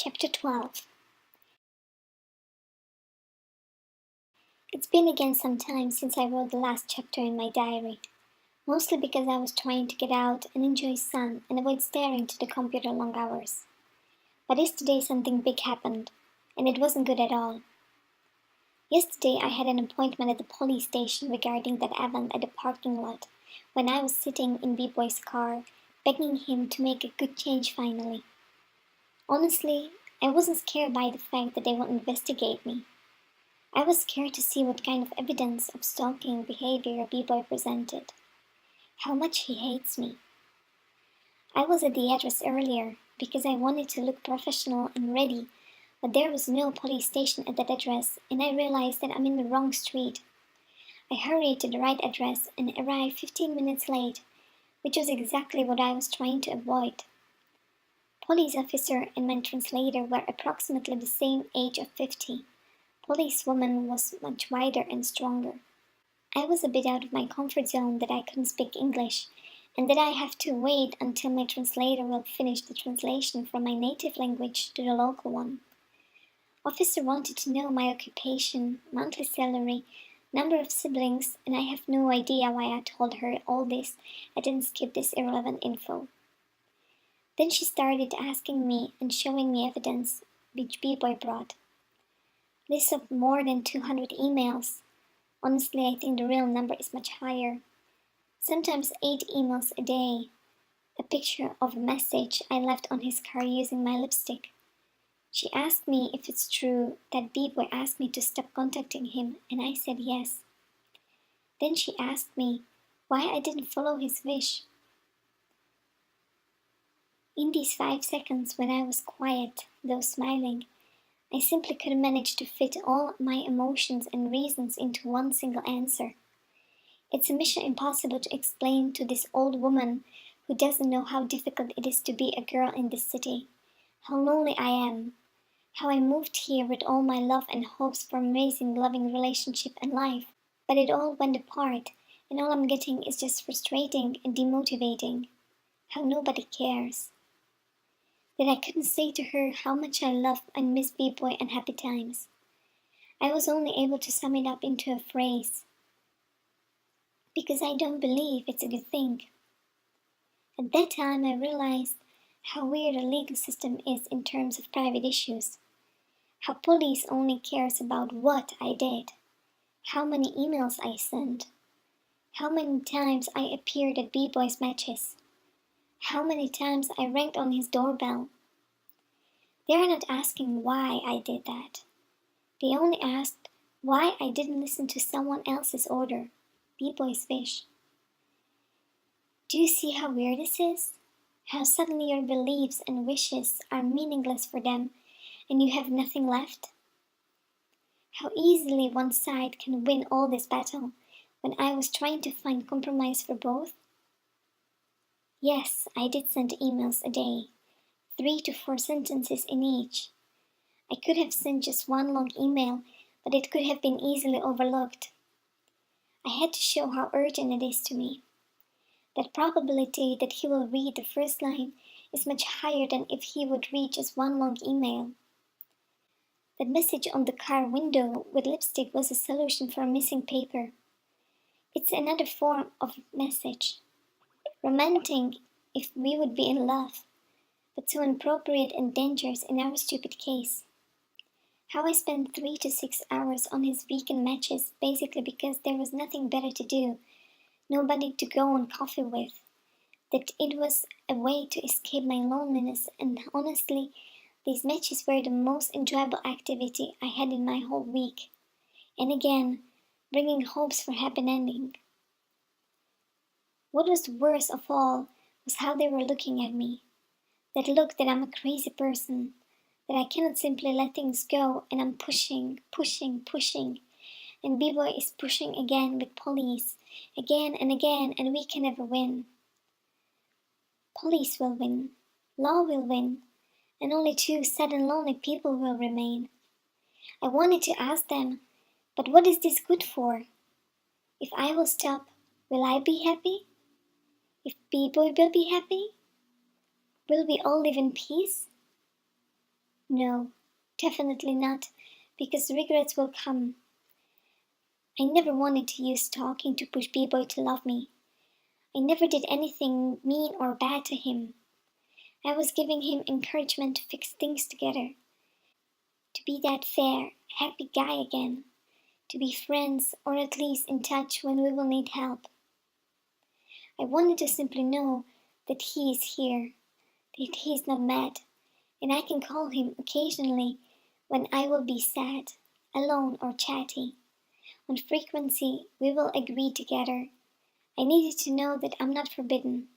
Chapter 12. It's been again some time since I wrote the last chapter in my diary, mostly because I was trying to get out and enjoy sun and avoid staring to the computer long hours. But yesterday something big happened, and it wasn't good at all. Yesterday I had an appointment at the police station regarding that event at the parking lot when I was sitting in B-Boy's car, begging him to make a good change finally. Honestly, I wasn't scared by the fact that they would investigate me. I was scared to see what kind of evidence of stalking behavior B-Boy presented. How much he hates me. I was at the address earlier because I wanted to look professional and ready, but there was no police station at that address and I realized that I'm in the wrong street. I hurried to the right address and arrived 15 minutes late, which was exactly what I was trying to avoid. Police officer and my translator were approximately the same age of 50. Policewoman was much wider and stronger. I was a bit out of my comfort zone that I couldn't speak English and that I have to wait until my translator will finish the translation from my native language to the local one. Officer wanted to know my occupation, monthly salary, number of siblings, and I have no idea why I told her all this. I didn't skip this irrelevant info. Then she started asking me and showing me evidence which B-Boy brought. List of more than 200 emails. Honestly, I think the real number is much higher. Sometimes 8 emails a day. A picture of a message I left on his car using my lipstick. She asked me if it's true that B-Boy asked me to stop contacting him, and I said yes. Then she asked me why I didn't follow his wish. In these 5 seconds when I was quiet, though smiling, I simply couldn't manage to fit all my emotions and reasons into one single answer. It's a mission impossible to explain to this old woman who doesn't know how difficult it is to be a girl in this city, how lonely I am, how I moved here with all my love and hopes for amazing loving relationship and life, but it all went apart and all I'm getting is just frustrating and demotivating, how nobody cares. That I couldn't say to her how much I love and miss B-Boy and happy times. I was only able to sum it up into a phrase. Because I don't believe it's a good thing. At that time I realized how weird the legal system is in terms of private issues. How police only cares about what I did. How many emails I sent. How many times I appeared at B-Boy's matches. How many times I rang on his doorbell. They are not asking why I did that. They only asked why I didn't listen to someone else's order, B-Boy's wish. Do you see how weird this is? How suddenly your beliefs and wishes are meaningless for them and you have nothing left? How easily one side can win all this battle when I was trying to find compromise for both? Yes, I did send emails a day, 3 to 4 sentences in each. I could have sent just one long email, but it could have been easily overlooked. I had to show how urgent it is to me. That probability that he will read the first line is much higher than if he would read just one long email. That message on the car window with lipstick was a solution for a missing paper. It's another form of message. Romantic if we would be in love, but so inappropriate and dangerous in our stupid case. How I spent 3 to 6 hours on his weekend matches basically because there was nothing better to do, nobody to go on coffee with. That it was a way to escape my loneliness, and honestly, these matches were the most enjoyable activity I had in my whole week. And again, bringing hopes for happy ending. What was worst of all was how they were looking at me. That look that I'm a crazy person, that I cannot simply let things go and I'm pushing, and B-Boy is pushing again with police, again and again, and we can never win. Police will win, law will win, and only 2 sad and lonely people will remain. I wanted to ask them, but what is this good for? If I will stop, will I be happy? If B-Boy will be happy? Will we all live in peace? No, definitely not, because regrets will come. I never wanted to use talking to push B-Boy to love me. I never did anything mean or bad to him. I was giving him encouragement to fix things together, to be that fair, happy guy again, to be friends or at least in touch when we will need help. I wanted to simply know that he is here, that he is not mad, and I can call him occasionally when I will be sad, alone, or chatty. On frequency, we will agree together. I needed to know that I'm not forbidden,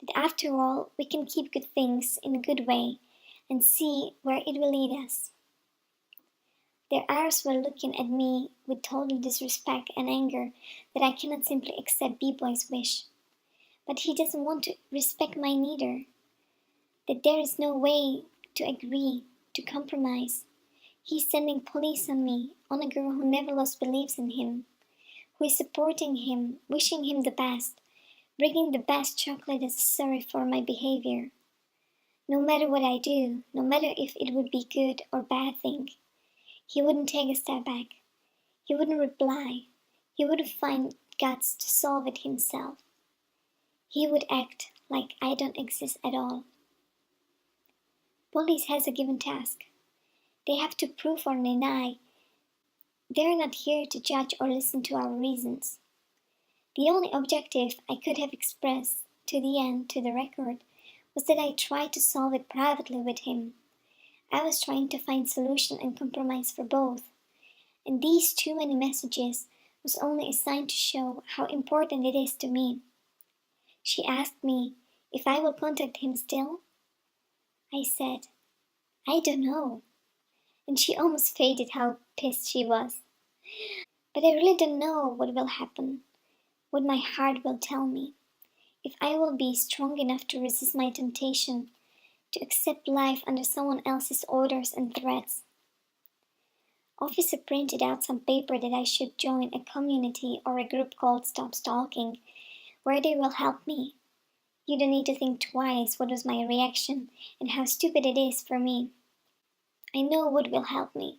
that after all, we can keep good things in a good way and see where it will lead us. Their eyes were looking at me with total disrespect and anger that I cannot simply accept B-Boy's wish. But he doesn't want to respect mine either. That there is no way to agree, to compromise. He's sending police on me, on a girl who never lost beliefs in him, who is supporting him, wishing him the best, bringing the best chocolate necessary for my behavior. No matter what I do, no matter if it would be good or bad thing, he wouldn't take a step back. He wouldn't reply. He wouldn't find guts to solve it himself. He would act like I don't exist at all. Police has a given task. They have to prove or deny. They're not here to judge or listen to our reasons. The only objective I could have expressed to the end, to the record, was that I tried to solve it privately with him. I was trying to find solution and compromise for both. And these too many messages was only a sign to show how important it is to me. She asked me if I will contact him still. I said, I don't know. And she almost faded how pissed she was. But I really don't know what will happen, what my heart will tell me, if I will be strong enough to resist my temptation, to accept life under someone else's orders and threats. Officer printed out some paper that I should join a community or a group called Stop Stalking, where they will help me. You don't need to think twice what was my reaction and how stupid it is for me. I know what will help me.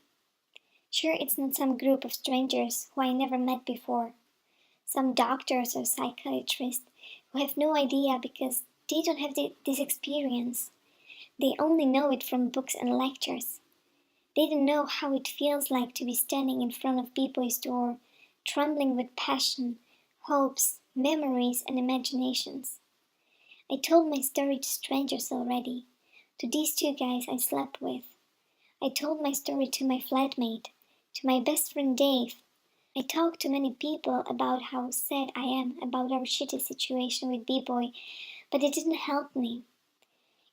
Sure, it's not some group of strangers who I never met before, some doctors or psychiatrists who have no idea because they don't have this experience. They only know it from books and lectures. They don't know how it feels like to be standing in front of B-Boy's door, trembling with passion, hopes, memories, and imaginations. I told my story to strangers already, to these two guys I slept with. I told my story to my flatmate, to my best friend Dave. I talked to many people about how sad I am about our shitty situation with B-Boy, but it didn't help me.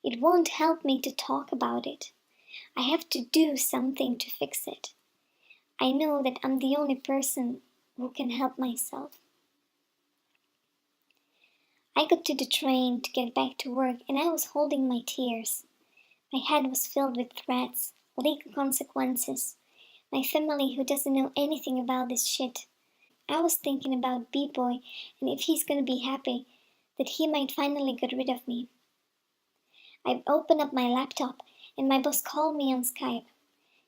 It won't help me to talk about it. I have to do something to fix it. I know that I'm the only person who can help myself. I got to the train to get back to work and I was holding my tears. My head was filled with threats, legal consequences, my family who doesn't know anything about this shit. I was thinking about B-Boy and if he's gonna be happy that he might finally get rid of me. I opened up my laptop and my boss called me on Skype,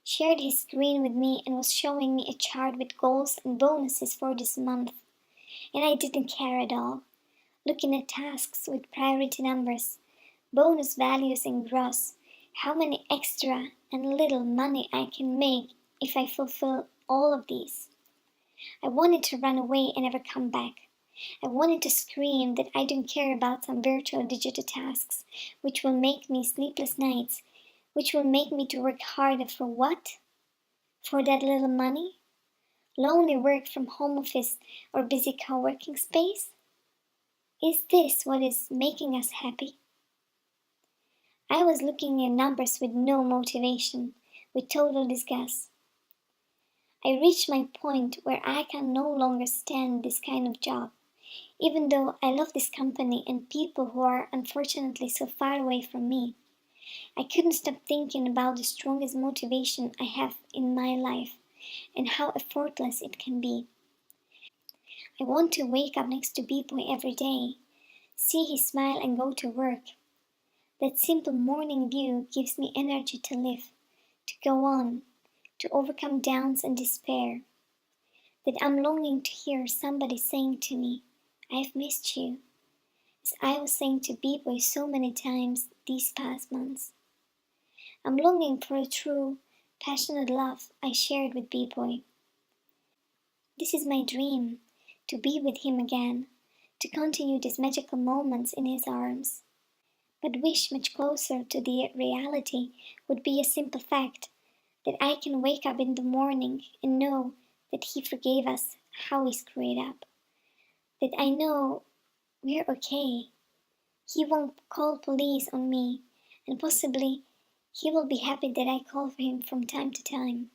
shared his screen with me and was showing me a chart with goals and bonuses for this month. And I didn't care at all, looking at tasks with priority numbers, bonus values and gross, how many extra and little money I can make if I fulfill all of these. I wanted to run away and never come back. I wanted to scream that I don't care about some virtual digital tasks, which will make me sleepless nights, which will make me to work harder for what? For that little money? Lonely work from home office or busy co-working space? Is this what is making us happy? I was looking at numbers with no motivation, with total disgust. I reached my point where I can no longer stand this kind of job, even though I love this company and people who are unfortunately so far away from me. I couldn't stop thinking about the strongest motivation I have in my life and how effortless it can be. I want to wake up next to B-Boy every day, see his smile and go to work. That simple morning view gives me energy to live, to go on, to overcome downs and despair. That I'm longing to hear somebody saying to me, I've missed you, as I was saying to B-Boy so many times these past months. I'm longing for a true, passionate love I shared with B-Boy. This is my dream, to be with him again, to continue these magical moments in his arms. But wish much closer to the reality would be a simple fact that I can wake up in the morning and know that he forgave us how we screwed up. That I know we're okay. He won't call police on me, and possibly he will be happy that I call for him from time to time.